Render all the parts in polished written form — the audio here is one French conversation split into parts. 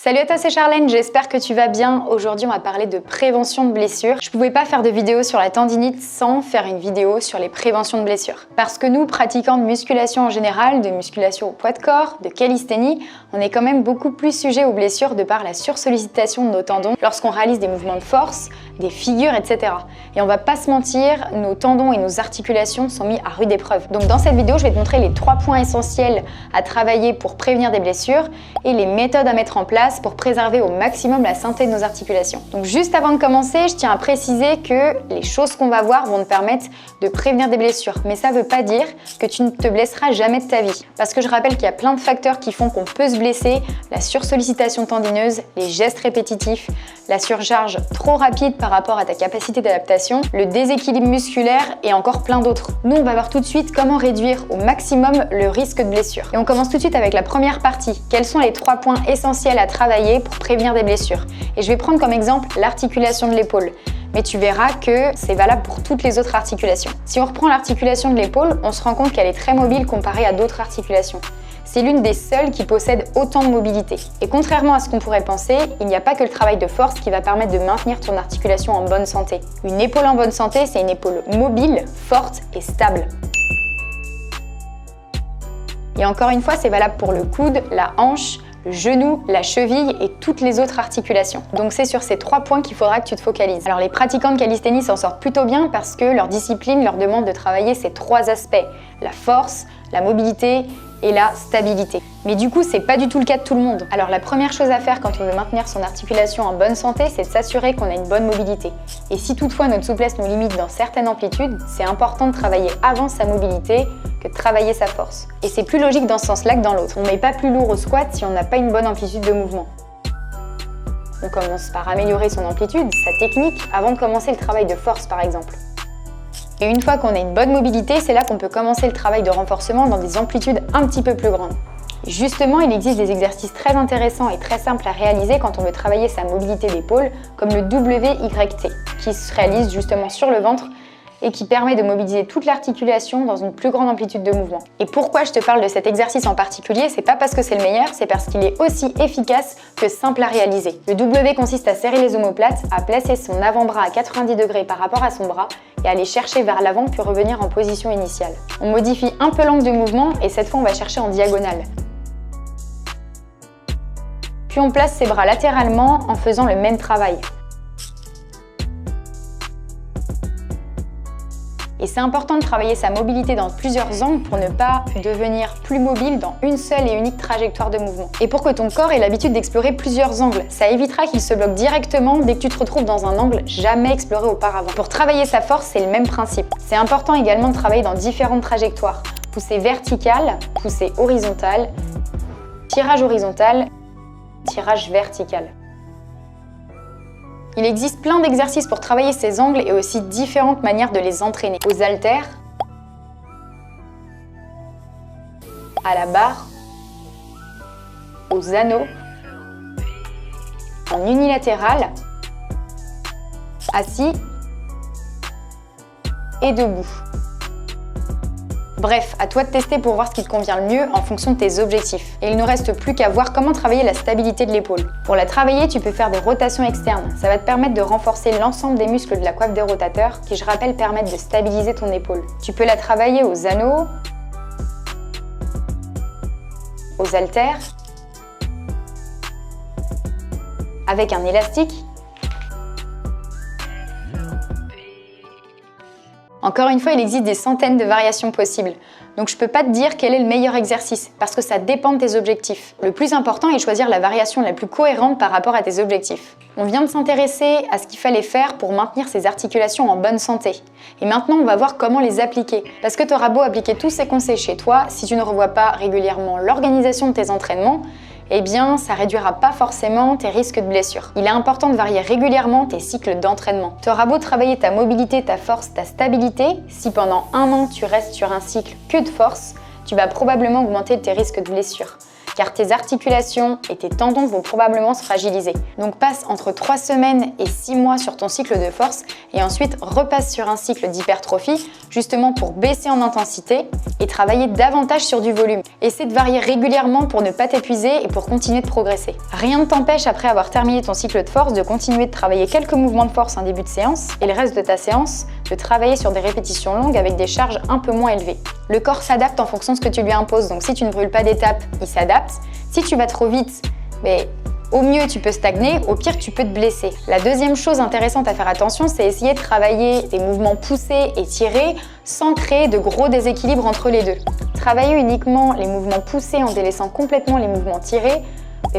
Salut à toi, c'est Charlène, j'espère que tu vas bien. Aujourd'hui, on va parler de prévention de blessures. Je pouvais pas faire de vidéo sur la tendinite sans faire une vidéo sur les préventions de blessures. Parce que nous, pratiquants de musculation en général, de musculation au poids de corps, de calisthénie, on est quand même beaucoup plus sujet aux blessures de par la sursollicitation de nos tendons lorsqu'on réalise des mouvements de force, des figures, etc. Et on va pas se mentir, nos tendons et nos articulations sont mis à rude épreuve. Donc dans cette vidéo, je vais te montrer les 3 points essentiels à travailler pour prévenir des blessures et les méthodes à mettre en place pour préserver au maximum la santé de nos articulations. Donc juste avant de commencer, je tiens à préciser que les choses qu'on va voir vont te permettre de prévenir des blessures. Mais ça ne veut pas dire que tu ne te blesseras jamais de ta vie. Parce que je rappelle qu'il y a plein de facteurs qui font qu'on peut se blesser, la sursollicitation tendineuse, les gestes répétitifs, la surcharge trop rapide par rapport à ta capacité d'adaptation, le déséquilibre musculaire et encore plein d'autres. Nous, on va voir tout de suite comment réduire au maximum le risque de blessure. Et on commence tout de suite avec la première partie. Quels sont les 3 points essentiels à travailler pour prévenir des blessures? Et je vais prendre comme exemple l'articulation de l'épaule. Mais tu verras que c'est valable pour toutes les autres articulations. Si on reprend l'articulation de l'épaule, on se rend compte qu'elle est très mobile comparée à d'autres articulations. C'est l'une des seules qui possède autant de mobilité. Et contrairement à ce qu'on pourrait penser, il n'y a pas que le travail de force qui va permettre de maintenir ton articulation en bonne santé. Une épaule en bonne santé, c'est une épaule mobile, forte et stable. Et encore une fois, c'est valable pour le coude, la hanche, le genou, la cheville et toutes les autres articulations. Donc c'est sur ces 3 points qu'il faudra que tu te focalises. Alors les pratiquants de calisthénie s'en sortent plutôt bien parce que leur discipline leur demande de travailler ces 3 aspects, la force, la mobilité et la stabilité. Mais du coup, c'est pas du tout le cas de tout le monde. Alors la première chose à faire quand on veut maintenir son articulation en bonne santé, c'est de s'assurer qu'on a une bonne mobilité. Et si toutefois notre souplesse nous limite dans certaines amplitudes, c'est important de travailler avant sa mobilité que de travailler sa force. Et c'est plus logique dans ce sens-là que dans l'autre. On met pas plus lourd au squat si on n'a pas une bonne amplitude de mouvement. On commence par améliorer son amplitude, sa technique, avant de commencer le travail de force par exemple. Et une fois qu'on a une bonne mobilité, c'est là qu'on peut commencer le travail de renforcement dans des amplitudes un petit peu plus grandes. Et justement, il existe des exercices très intéressants et très simples à réaliser quand on veut travailler sa mobilité d'épaule, comme le WYT, qui se réalise justement sur le ventre et qui permet de mobiliser toute l'articulation dans une plus grande amplitude de mouvement. Et pourquoi je te parle de cet exercice en particulier, c'est pas parce que c'est le meilleur, c'est parce qu'il est aussi efficace que simple à réaliser. Le W consiste à serrer les omoplates, à placer son avant-bras à 90 degrés par rapport à son bras et à aller chercher vers l'avant puis revenir en position initiale. On modifie un peu l'angle de mouvement et cette fois on va chercher en diagonale. Puis on place ses bras latéralement en faisant le même travail. Et c'est important de travailler sa mobilité dans plusieurs angles pour ne pas devenir plus mobile dans une seule et unique trajectoire de mouvement. Et pour que ton corps ait l'habitude d'explorer plusieurs angles, ça évitera qu'il se bloque directement dès que tu te retrouves dans un angle jamais exploré auparavant. Pour travailler sa force, c'est le même principe. C'est important également de travailler dans différentes trajectoires. Poussée verticale, poussée horizontale, tirage horizontal, tirage vertical. Il existe plein d'exercices pour travailler ces angles et aussi différentes manières de les entraîner. Aux haltères, à la barre, aux anneaux, en unilatéral, assis et debout. Bref, à toi de tester pour voir ce qui te convient le mieux en fonction de tes objectifs. Et il ne reste plus qu'à voir comment travailler la stabilité de l'épaule. Pour la travailler, tu peux faire des rotations externes. Ça va te permettre de renforcer l'ensemble des muscles de la coiffe des rotateurs qui, je rappelle, permettent de stabiliser ton épaule. Tu peux la travailler aux anneaux, aux haltères, avec un élastique. Encore une fois, il existe des centaines de variations possibles. Donc je ne peux pas te dire quel est le meilleur exercice, parce que ça dépend de tes objectifs. Le plus important est de choisir la variation la plus cohérente par rapport à tes objectifs. On vient de s'intéresser à ce qu'il fallait faire pour maintenir ses articulations en bonne santé. Et maintenant, on va voir comment les appliquer. Parce que tu auras beau appliquer tous ces conseils chez toi, si tu ne revois pas régulièrement l'organisation de tes entraînements, eh bien, ça réduira pas forcément tes risques de blessure. Il est important de varier régulièrement tes cycles d'entraînement. Tu auras beau travailler ta mobilité, ta force, ta stabilité, si pendant 1 an tu restes sur un cycle que de force, tu vas probablement augmenter tes risques de blessure. car tes articulations et tes tendons vont probablement se fragiliser. Donc passe entre 3 semaines et 6 mois sur ton cycle de force et ensuite repasse sur un cycle d'hypertrophie justement pour baisser en intensité et travailler davantage sur du volume. Essaie de varier régulièrement pour ne pas t'épuiser et pour continuer de progresser. Rien ne t'empêche après avoir terminé ton cycle de force de continuer de travailler quelques mouvements de force en début de séance et le reste de ta séance de travailler sur des répétitions longues avec des charges un peu moins élevées. Le corps s'adapte en fonction de ce que tu lui imposes, donc si tu ne brûles pas d'étapes, il s'adapte. Si tu vas trop vite, au mieux tu peux stagner, au pire tu peux te blesser. La deuxième chose intéressante à faire attention, c'est essayer de travailler des mouvements poussés et tirés sans créer de gros déséquilibres entre les deux. Travailler uniquement les mouvements poussés en délaissant complètement les mouvements tirés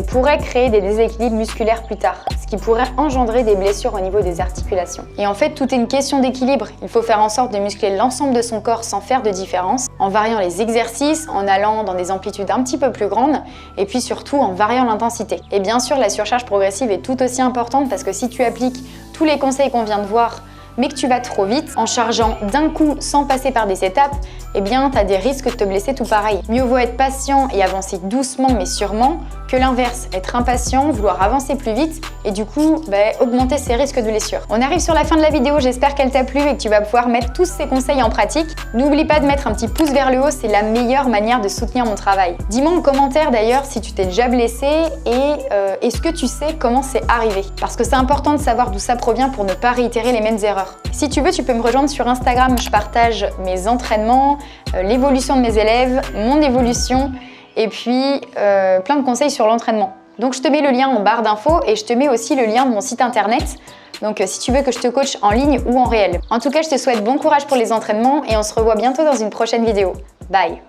pourrait créer des déséquilibres musculaires plus tard, ce qui pourrait engendrer des blessures au niveau des articulations. Et en fait, tout est une question d'équilibre. Il faut faire en sorte de muscler l'ensemble de son corps sans faire de différence, en variant les exercices, en allant dans des amplitudes un petit peu plus grandes, et puis surtout en variant l'intensité. Et bien sûr, la surcharge progressive est tout aussi importante parce que si tu appliques tous les conseils qu'on vient de voir, mais que tu vas trop vite, en chargeant d'un coup sans passer par des étapes, tu as des risques de te blesser tout pareil. Mieux vaut être patient et avancer doucement mais sûrement que l'inverse, être impatient, vouloir avancer plus vite et du coup augmenter ses risques de blessure. On arrive sur la fin de la vidéo, j'espère qu'elle t'a plu et que tu vas pouvoir mettre tous ces conseils en pratique. N'oublie pas de mettre un petit pouce vers le haut, c'est la meilleure manière de soutenir mon travail. Dis-moi en commentaire d'ailleurs si tu t'es déjà blessé et est-ce que tu sais comment c'est arrivé? Parce que c'est important de savoir d'où ça provient pour ne pas réitérer les mêmes erreurs. Si tu veux, tu peux me rejoindre sur Instagram, je partage mes entraînements, l'évolution de mes élèves, mon évolution et puis plein de conseils sur l'entraînement. Donc je te mets le lien en barre d'infos et je te mets aussi le lien de mon site internet. Donc si tu veux que je te coach en ligne ou en réel. En tout cas, je te souhaite bon courage pour les entraînements et on se revoit bientôt dans une prochaine vidéo. Bye!